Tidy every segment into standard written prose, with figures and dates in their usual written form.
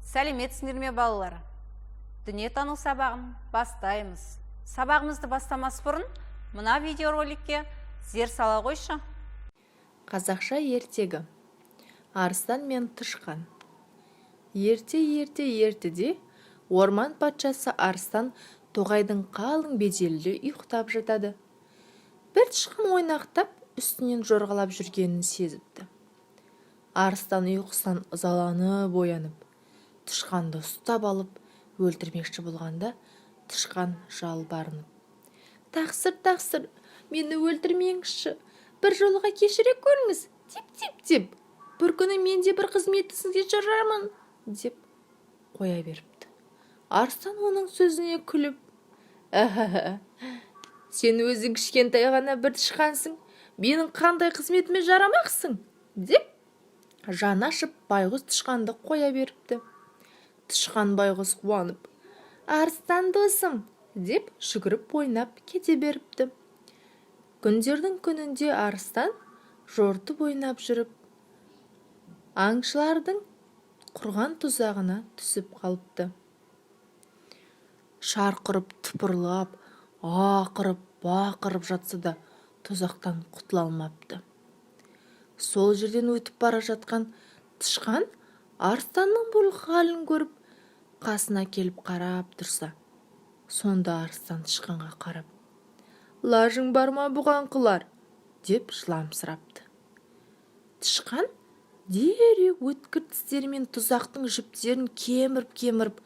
Сәлеметсіңдер ме балалар? Дүниетану сабағын бастаймыз. Сабағымызды бастамас бұрын мына видеороликке зер сала қойшы. Қазақша ертегі. Арыстан мен тышқан. Ертеде орман патшасы Арыстан тоғайдың қалың беделінде ұйықтап жатады. Бір тышқан ойнақтап үстінен жорғалап жүргенін сезіпті. Арыстан ұйқысынан ызаланып оянып, тышқанды ұстап алып өлтірмекші болғанда, тышқан жалбарынып: Тақсыр, мені өлтірмеңізші, бір жолға кешіре көріңіз, деп. Бір күні мен де бір қызметті сізге жарармын, деп қоя беріпті. Арыстан оның сөзіне күліп: Сен өзің кішкентай ғана бір тышқансың, менің қандай қызметіме жарамақсың, деп жаны ашып байғұс тышқанды қоя беріпті. Тышқан байғұс қуанып: Арыстан досым, деп жүгіріп ойнап кете беріпті. Күндердің күнінде Арыстан жортып ойнап жүріп, аңшылардың құрған тұзағына түсіп қалыпты. Шарқырып, тыпырлап, ақырып, бақырып жатса да тұзақтан құтыла алмапты. Сол жерден өтіп бара жатқан тышқан Арыстанның бұл халін көріп, қасына келіп қарап тұрса, сонда Арыстан тышқанға қарап: Лажың бар ма бұған қылар, деп жыламсырапты. Тышқан дереу өткір тістерімен тұзақтың жіптерін кеміріп,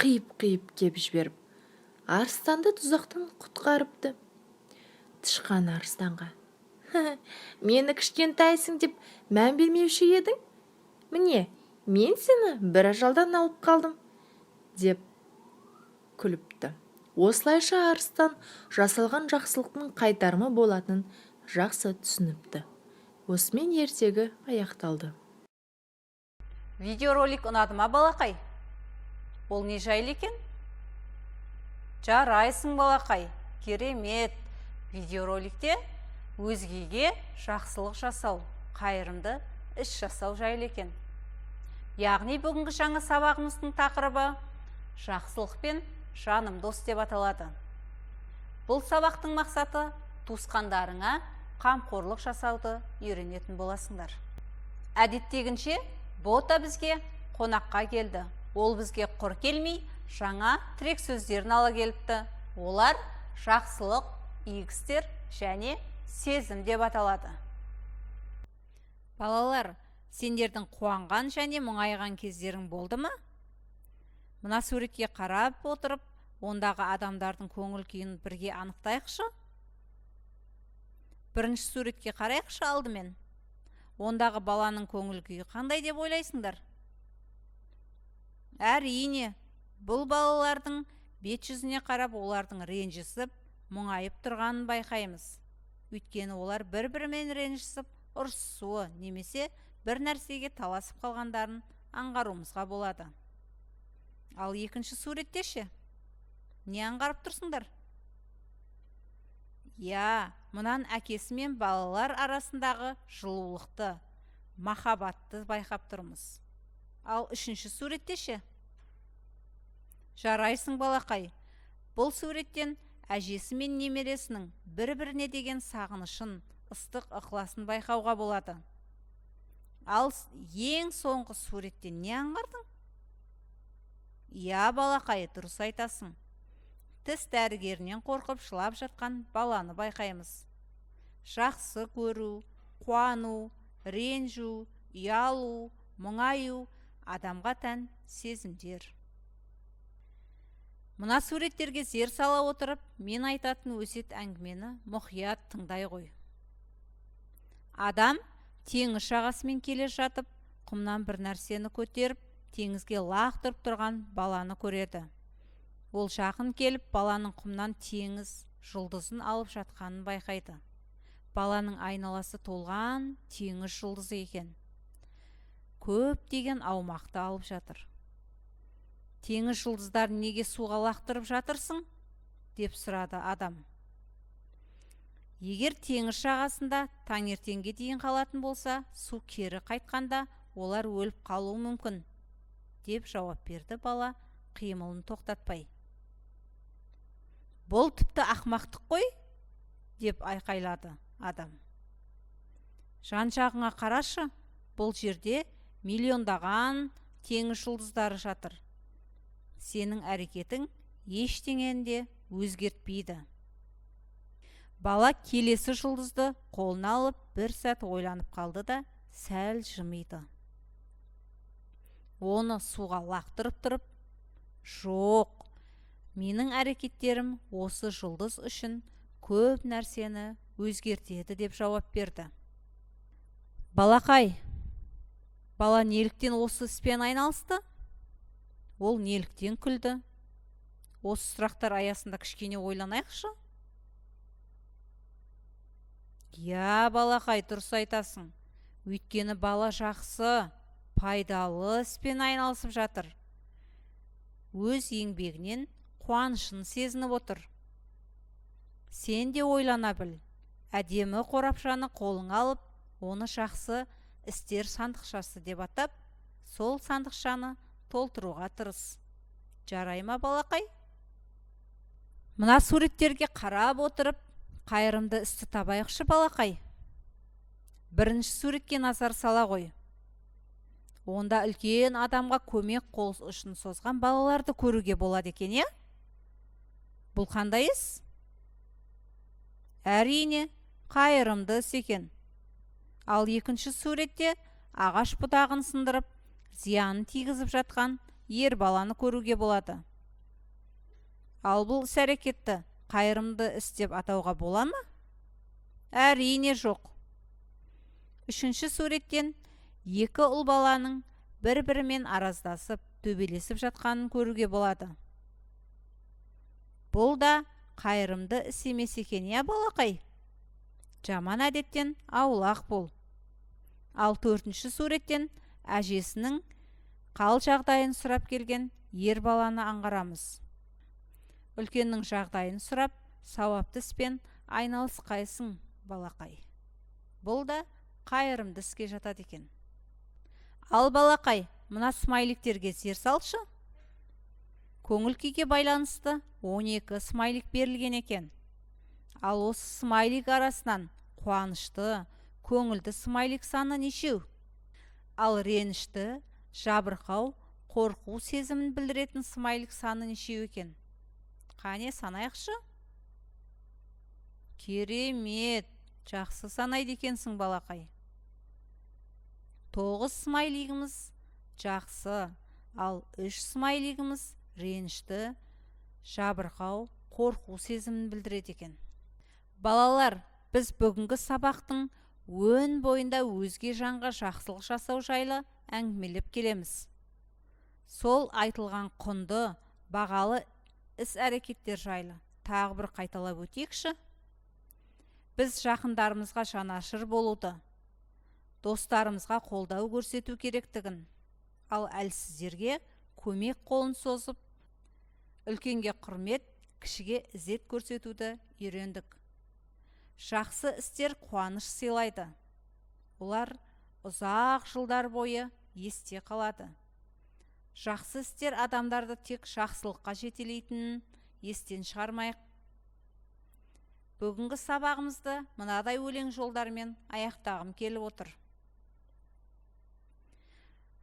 қиып кеп жіберіп, Арыстанды тұзақтан құтқарыпты. Тышқан Арыстанға: Мені кішкентайсың деп мән бермеуші едің? Міне, мен сені бір ажалдан алып қалдым, деп күліпті. Осылайша Арыстан жасалған жақсылықтың қайтарымы болатынын жақсы түсініпті. Осымен ертегі аяқталды. Видеоролик ұнады ма балақай? Ол не жайлы екен? Жарайсың балақай, керемет. Видеороликте өзгеге жақсылық жасау, қайырымды іс жасау жайлы екен. Яғни бүгінгі жаңа сабағымыздың тақырыбы жақсылық пен жаным дос деп аталады. Бұл сабақтың мақсаты туысқандарыңа қамқорлық жасауды үйренетін боласыңдар. Әдеттегінше Бота бізге қонаққа келді. Ол бізге құр келмей, жаңа тірек сөздерін ала келіпті. Олар жақсылық, игі істер және сезім деп аталады. Балалар, сендердің қуанған және мұңайған кездерің болды ма? Мына суретке қарап отырып, ондағы адамдардың көңіл күйін бірге анықтайықшы. Бірінші суретке қарайықшы алдымен. Ондағы баланың көңіл күйі қандай деп ойлайсыңдар? Әрине, бұл балалардың бет жүзіне қарап, олардың ренжісіп, мұңайып тұрғанын байқаймыз. Өйткені олар бір-бірімен ренжісіп, ұрсысуы немесе бір нәрсеге таласып қалғандарын аңғаруымызға болады. Ал екінші суретте ше? Не аңғарып тұрсыңдар? Мұнан әкесі мен балалар арасындағы жылулықты, махаббатты байқап тұрмыз. Ал үшінші суретте ше? Жарайсың балақай. Бұл суреттен әжесі мен немересінің бір-біріне деген сағынышын, ыстық ықыласын байқауға болады. Ал ең соңғы суреттен не аңғардың? Балақай, дұрыс айтасың. Тіс дәрігерінен қорқып жылап жатқан баланы байқаймыз. Жақсы көру, қуану, ренжу, ұялу, мұңаю адамға тән сезімдер. Мына суреттерге зер сала отырып, мен айтатын өсиет әңгімені мұқият тыңдай ғой. Адам теңіз жағасымен келе жатып, құмнан бір нәрсені көтеріп, теңізге лақтырып тұрған баланы көреді. Ол жақын келіп, баланың құмнан теңіз жұлдызын алып жатқанын байқайды. Баланың айналасы толған теңіз жұлдызы екен. Көптеген аумақты алып жатыр. Теңіз жұлдыздарын неге суға лақтырып жатырсың? Деп сұрады адам. Егер теңіз жағасында таңертеңге дейін қалатын болса, су кері қайтқанда олар өліп қалуы мүмкін. деп жауап берді бала, қимылын тоқтатпай. Бұл тіпті ақмақтық қой, деп айқайлады адам. Жан-жағыңа қарашы, бұл жерде миллиондаған теңіз жұлдыздары жатыр. Сенің әрекетің ештеңені өзгертпейді. Бала келесі жұлдызды қолына алып бір сәт ойланып қалды да сәл жымиды. Оны суға лақтырып тұрып, жоқ, менің әрекеттерім осы жұлдыз үшін көп нәрсені өзгертеді деп жауап берді. Балақай, бала неліктен осы іспен айналысты? Ол неліктен күлді? Осы сұрақтар аясында кішкене ойланайықшы. Я, балақай, дұрыс айтасың. Өйткені бала жақсы, пайдалы іспен айналысып жатыр. Өз еңбегінен қуанышын сезініп отыр. Сен де ойлана біл. Әдемі қорапшаны қолыңа алып, оны жақсы істер сандықшасы деп атап, сол сандықшаны толтыруға тырыс. Жарай ма, балақай? Мына суреттерге қарап отырып, қайырымды істі табайықшы, балақай. Бірінші суретке назар сала ғой. Онда үлкен адамға көмек қол ұшын созған балаларды көруге болады екен, е? Бұл қандай іс? Әрине, қайырымды іс екен. Ал екінші суретте ағаш бұтағын сындырып, зиянын тигізіп жатқан ер баланы көруге болады. Ал бұл іс-әрекетті қайырымды іс деп атауға бола ма? Әрине жоқ. Үшінші суреттен екі ұл баланың бір-бірімен араздасып, төбелесіп жатқанын көруге болады. Бұл да қайырымды іс емес екен, я, балақай? Жаман әдеттен аулақ бол. Ал төртінші суреттен әжесінің қал жағдайын сұрап келген ер баланы аңғарамыз. Үлкеннің жағдайын сұрап, сауапты іспен айналысқайсың, балақай. Бұл да қайырымды іске жатады екен. Ал, балақай, мына смайликтерге зер салшы. Көңіл күйге байланысты 12 смайлик берілген екен. Ал осы смайлик арасынан қуанышты, көңілді смайлик саны нешеу? Ал ренішті, жабырқау, қорқу сезімін білдіретін смайлик саны нешеу екен? Қане, санайықшы? Керемет, жақсы санайды екенсің, балақай. 9 смайлигіміз жақсы, ал 3 смайлигіміз ренішті, жабырқау, қорқу сезімін білдіреді екен. Балалар, біз бүгінгі сабақтың өн бойында өзге жанға жақсылық жасау жайлы әңгімелеп келеміз. Сол айтылған құнды, бағалы іс-әрекеттер жайлы тағы бір қайталап өтейікші. Біз жақындарымызға жанашыр болуды, достарымызға қолдау көрсету керектігін, ал әлсіздерге көмек қолын созып, үлкенге құрмет, кішіге ізет көрсетуді үйрендік. Жақсы істер қуаныш сыйлайды. Олар ұзақ жылдар бойы есте қалады. Жақсы істер адамдарды тек жақсылыққа жетелейтінін естен шығармайық. Бүгінгі сабағымызды мынадай өлең жолдармен аяқтағым келіп отыр.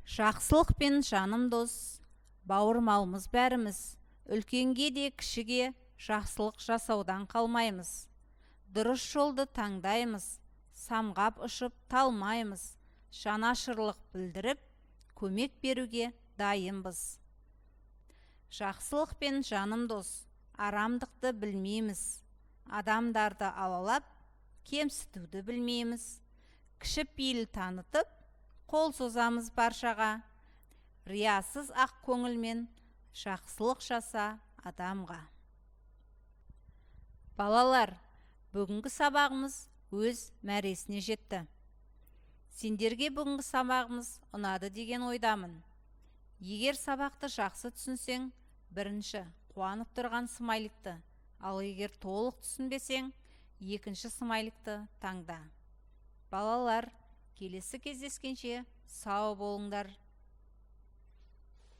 Жақсылықпен жаным дос, бауырмалымыз бәріміз, үлкенге де кішіге жақсылық жасаудан қалмаймыз. Дұрыс жолды таңдаймыз, самғап ұшып талмаймыз, жанашырлық білдіріп, көмек беруге дайынбыз. Жақсылықпен жаным дос, арамдықты білмейміз, адамдарды алалап, кемсітуді білмейміз, кішіпейіл танытып, қол созамыз баршаға, риясыз ақ көңілмен жақсылық жаса адамға. Балалар, бүгінгі сабағымыз өз мәресіне жетті. Сендерге бүгінгі сабағымыз ұнады деген ойдамын. Егер сабақты жақсы түсінсең, бірінші қуанып тұрған смайликті, ал егер толық түсінбесең, екінші смайликті таңда. Балалар, келесі кездескенше сау болыңдар.